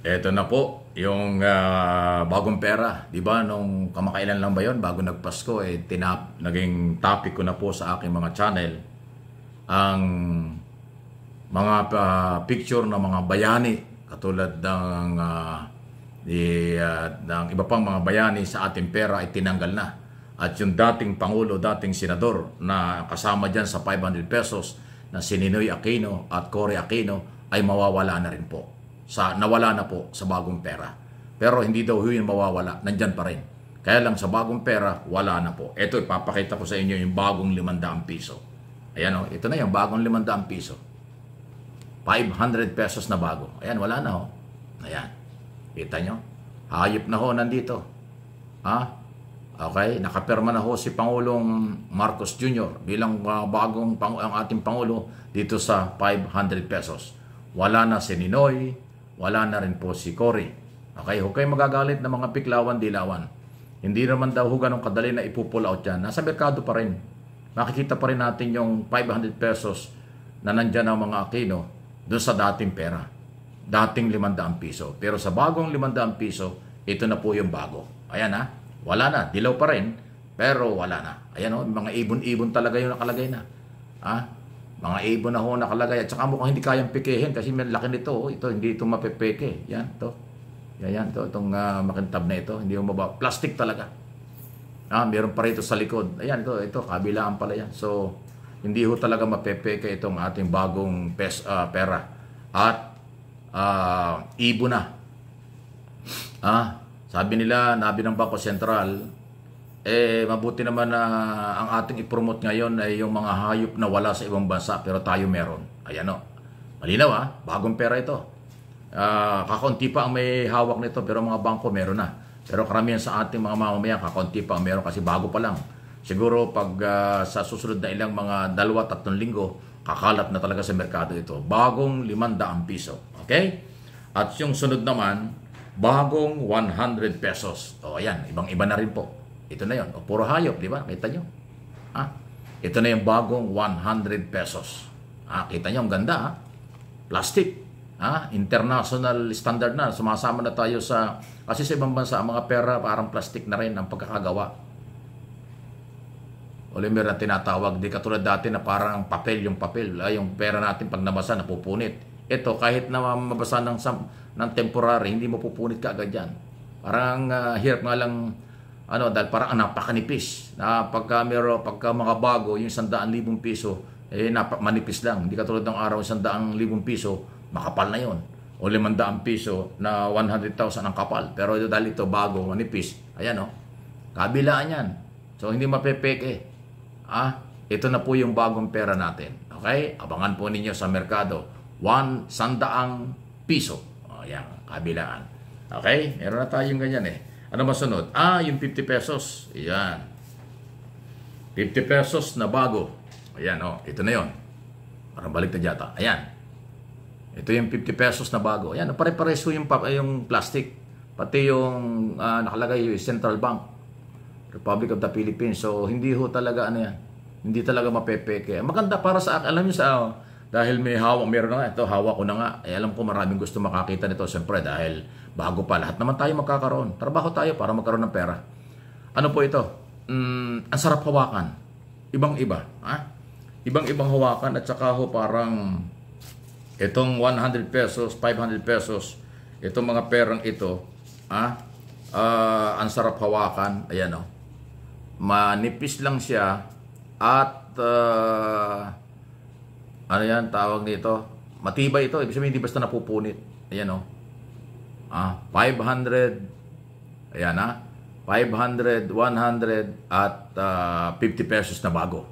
Eto na po, yung bagong pera. Di ba, nung kamakailan lang ba yon bago nagpasko, naging topic ko na po sa aking mga channel ang mga picture ng mga bayani katulad ng iba pang mga bayani sa ating pera ay tinanggal na. At yung dating Pangulo, dating Senador na kasama dyan sa 500 pesos na si Ninoy Aquino at Cory Aquino ay mawawala na rin po. Nawala na po sa bagong pera. Pero hindi daw yun mawawala, nandyan pa rin. Kaya lang sa bagong pera, wala na po. Ito, ipapakita ko sa inyo yung bagong 500 piso. Ayan o, ito na yung bagong 500 piso. 500 pesos na bago. Ayan, wala na ho. Ayan. Kita nyo? Hayop na ho nandito. Ha? Okay, nakapirma na ho si Pangulong Marcos Jr. bilang ang ating Pangulo dito sa 500 pesos. Wala na si Ninoy, wala na rin po si Cory. Okay, huwag kayo magagalit ng mga piklawan, dilawan. Hindi naman daw ganun kadali na ipupull out yan. Nasa merkado pa rin. Makikita pa rin natin yung 500 pesos na nandyan ang mga Aquino doon sa dating pera. Dating 500 piso. Pero sa bagong 500 piso, ito na po yung bago. Ayan ha. Wala na. Dilaw pa rin. Pero wala na. Ayan o. Mga ibon-ibon talaga yung nakalagay na. Ha? Mga ibon na ho nakalagay. At saka mukhang hindi kayang pikehin kasi may laki nito. Oh. Ito, hindi ito mapepeke. Yan, ito. Yan, ito. Itong makintab na ito. Hindi mo mababa. Plastic talaga. Meron pa rito sa likod. Ayan, ito. Kabilaan pala yan. So, hindi ho talaga mapepeke itong ating bagong pera. At, ibon na. Sabi nila, nabi ng Bangko Sentral, mabuti naman na ang ating i-promote ngayon ay yung mga hayop na wala sa ibang bansa pero tayo meron. Ayan o. Malinaw bagong pera ito. Kakaunti pa ang may hawak nito pero mga bangko meron na. Pero karamihan sa ating mga mamamayan, kakaunti pa ang meron kasi bago pa lang. Siguro pag sa susunod na ilang mga 2-3 linggo, kakalat na talaga sa merkado ito. Bagong 500 piso. Okay? At yung sunod naman, bagong 100 pesos. O ayan, ibang-iba na rin po. Ito na yon. O puro hayop, di ba? Kita nyo. Ito na yung bagong 100 pesos. Kita nyo, ang ganda. Plastic. International standard na. Sumasama na tayo sa... Kasi sa ibang bansa, ang mga pera parang plastic na rin ang pagkakagawa. Oliver na tinatawag. Di katulad dati na parang papel yung papel. Yung pera natin pag nabasa, napupunit. Ito, kahit na mabasa ng temporary, hindi mo pupunit ka agad yan. Parang hirap nga lang, dahil parang napakanipis. Pagka mga bago, yung 100,000 piso, manipis lang. Hindi katulad ng araw, 100,000 piso, makapal na yon. O 500 piso na 100,000 ang kapal. Pero dahil ito bago, manipis, ayan kabilaan yan. So, hindi mapepeke. Ito na po yung bagong pera natin. Okay? Abangan po ninyo sa merkado. 100 piso. Ayan, kabilaan. Okay? Meron na tayong ganyan Ano masunod? Yung 50 pesos. Ayan. 50 pesos na bago. Ayan, ito na yon. Parang balik na data. Ayan. Ito yung 50 pesos na bago. Ayan, pare-pares yung plastic. Pati yung nakalagay yung Central Bank. Republic of the Philippines. So, hindi ho talaga yan. Hindi talaga mapepeke. Maganda para sa alam niyo dahil meron na nga. Ito, hawak ko na nga. Alam ko maraming gusto makakita nito. Siyempre, dahil bago pa. Lahat naman tayo magkakaroon. Trabaho tayo para magkaroon ng pera. Ano po ito? Ang sarap hawakan. Ibang-iba. Ibang-ibang hawakan. At saka parang itong 100 pesos, 500 pesos, itong mga perang ito, ang sarap hawakan. Ayan manipis lang siya. At ano yan, tawag nito? Matibay ito. Ibig sabihin, hindi basta napupunit. Ayan 500. Ayan 500, 100, at 50 pesos na bago.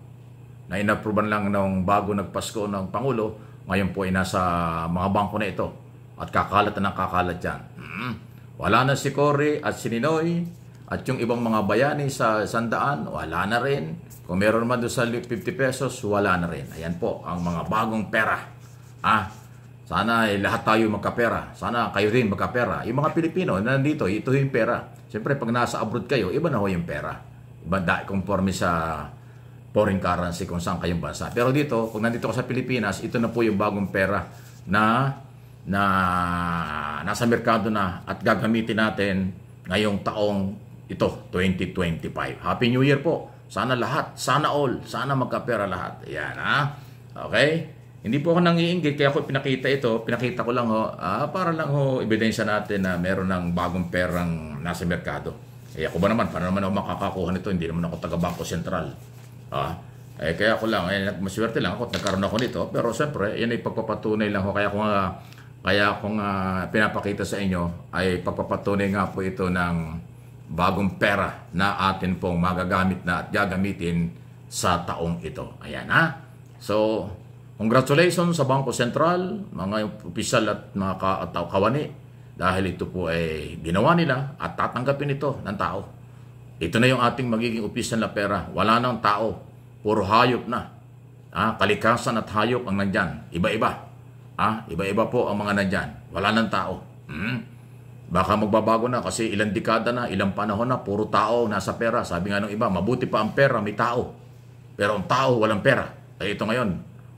Na inapruban lang nung bago nagpasko ng Pangulo. Ngayon po ay nasa mga bangko na ito. At kakalat na ng kakalat yan. Wala na si Cory at si Ninoy. At yung ibang mga bayani sa 100, wala na rin. Kung meron naman doon sa 50 pesos, wala na rin. Ayan po, ang mga bagong pera. Sana lahat tayo magkapera. Sana kayo rin magkapera. Yung mga Pilipino, nandito, ito yung pera. Siyempre, pag nasa abroad kayo, iba na ho yung pera. Iba conforme sa foreign currency kung saan kayong bansa. Pero dito, kung nandito ka sa Pilipinas, ito na po yung bagong pera na nasa merkado na at gagamitin natin ngayong taong ito, 2025. Happy New Year po. Sana lahat, sana all, sana magkapera lahat. Ayan, ha? Okay? Hindi po ako nangiinggit, kaya ako pinakita ko lang para lang ebidensya natin na meron ng bagong perang nasa merkado. Eh ako ba naman, paano naman ako makakakuha nito? Hindi naman ako taga-Bangko Sentral. Kaya ako lang, maswerte lang ako at nagkaroon ako nito. Pero siyempre, yan ay pagpapatunay lang ako. Kaya kung pinapakita sa inyo, ay pagpapatunay nga po ito ng bagong pera na atin pong magagamit na at gagamitin sa taong ito. Ayan, ha? So, congratulations sa Bangko Sentral, mga opisyal at mga kawani, dahil ito po ay ginawa nila at tatanggapin ito ng tao. Ito na yung ating magiging opisyal na pera. Wala nang tao. Puro hayop na. Kalikasan at hayop ang nandyan. Iba-iba. Iba-iba po ang mga nandyan. Wala nang tao. Baka magbabago na kasi ilang dekada na, ilang panahon na, puro tao nasa pera. Sabi nga ng iba, mabuti pa ang pera, may tao. Pero ang tao, walang pera. Ito ngayon,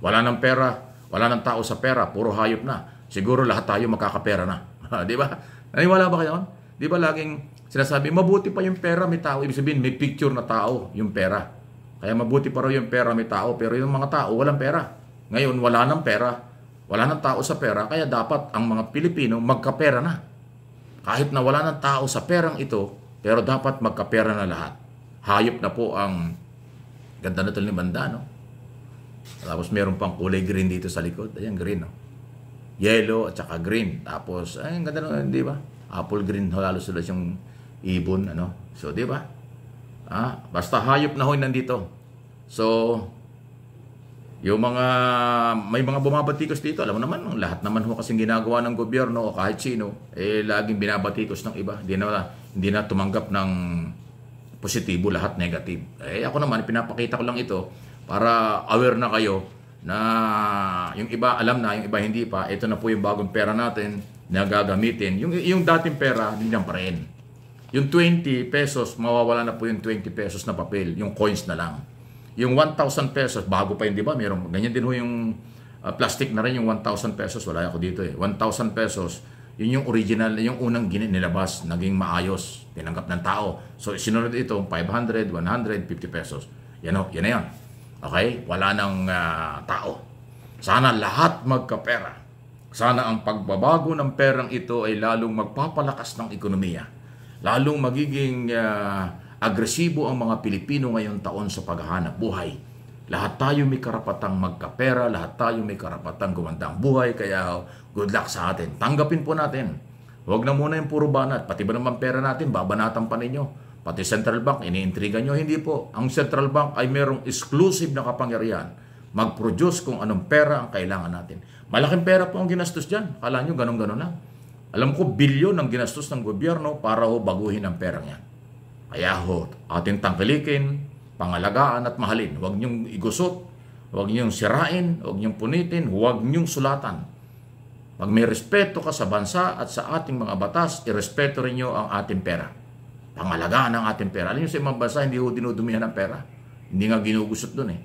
wala nang pera, wala nang tao sa pera, puro hayop na. Siguro lahat tayo makakapera na. Di ba? Naniwala ba kayo? Di ba laging sinasabi, mabuti pa yung pera, may tao. Ibig sabihin, may picture na tao yung pera. Kaya mabuti pa rin yung pera, may tao, pero yung mga tao, walang pera. Ngayon, wala nang pera, wala nang tao sa pera, kaya dapat ang mga Pilipino magkapera na. Kahit na wala nang tao sa perang ito, pero dapat magkapera na lahat. Hayop na po ang ganda na ito ni banda, no? Tapos meron pang kulay green dito sa likod. Ayan, green, no? Yellow at saka green. Tapos, ay, ganda na, di ba? Apple green, halos sila yung ibon, ano? So, di ba? Basta hayop na hoy nandito. So, yung may mga bumabatikos dito, alam mo naman, lahat naman ho kasing ginagawa ng gobyerno o kahit sino, laging binabatikos ng iba. Hindi na tumanggap ng positibo, lahat negative. Ako naman, pinapakita ko lang ito para aware na kayo na yung iba alam na, yung iba hindi pa. Ito na po yung bagong pera natin na gagamitin. Yung dating pera, hindi pa rin. Yung 20 pesos, mawawala na po yung 20 pesos na papel. Yung coins na lang. Yung 1,000 pesos, bago pa yun, di ba? Meron, ganyan din ho yung plastic na rin, yung 1,000 pesos. Wala ako dito 1,000 pesos, yun yung original, yung unang nilabas, naging maayos, tinanggap ng tao. So, sinunod ito, 500, 150 pesos. Yan na yan. Okay? Wala nang tao. Sana lahat magkapera. Sana ang pagbabago ng perang ito ay lalong magpapalakas ng ekonomiya. Lalong magiging agresibo ang mga Pilipino ngayong taon sa paghahanap buhay. Lahat tayo may karapatang magkapera, lahat tayo may karapatang gumanda ang buhay, kaya good luck sa atin. Tanggapin po natin. Huwag na muna yung puro banat. Pati ba naman pera natin, babanatan pa ninyo. Pati Central Bank, iniintriga nyo. Hindi po. Ang Central Bank ay merong exclusive na kapangyarihan mag-produce kung anong pera ang kailangan natin. Malaking pera po ang ginastos dyan. Kala nyo, ganun-ganun lang. Alam ko, bilyon ang ginastos ng gobyerno para baguhin ang perang yan. Kaya ating tangkilikin, pangalagaan at mahalin. Huwag niyong igusot, huwag niyong sirain, huwag niyong punitin, huwag niyong sulatan. Pag may respeto ka sa bansa at sa ating mga batas, irespeto rin niyo ang ating pera. Pangalagaan ang ating pera. Alam niyo sa ibang bansa, hindi dinudumihan ng pera. Hindi nga ginugusot doon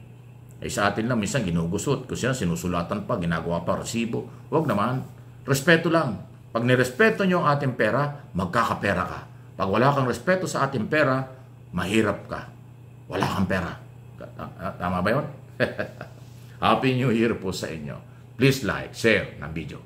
sa atin lang, minsan ginugusot. Kasi sinusulatan pa, ginagawa pa, resibo. Huwag naman. Respeto lang. Pag nirespeto nyo ang ating pera, magkakapera ka. Pag wala kang respeto sa ating pera, mahirap ka. Wala kang pera. Tama ba yun? Happy New Year po sa inyo. Please like, share ng video.